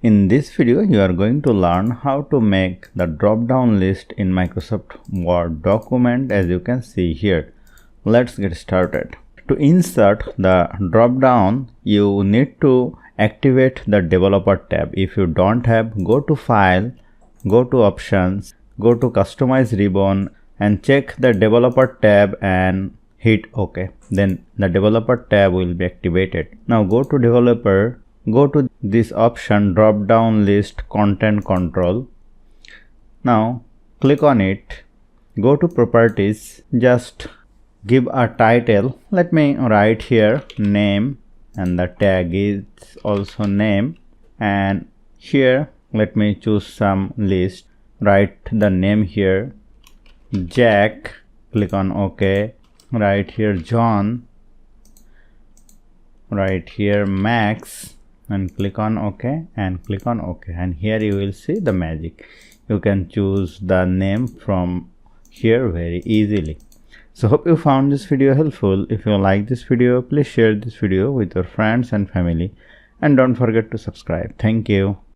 In this video, you are going to learn how to make the drop-down list in Microsoft Word document, as you can see here. Let's get started. To insert the drop-down, you need to activate the developer tab. If you don't have, go to File, go to Options, go to Customize Ribbon and check the developer tab and hit OK. Then the developer tab will be activated. Now go to developer, go to this option drop down list content control. Now click on it, go to properties, just give a title. Let me write here name and the tag is also name, and here let me choose some list, write the name here Jack, click on OK, write here John, write here Max and click on OK and click on OK, and here you will see the magic. You can choose the name from here very easily. So hope you found this video helpful. If you like this video, please share this video with your friends and family and don't forget to subscribe. Thank you.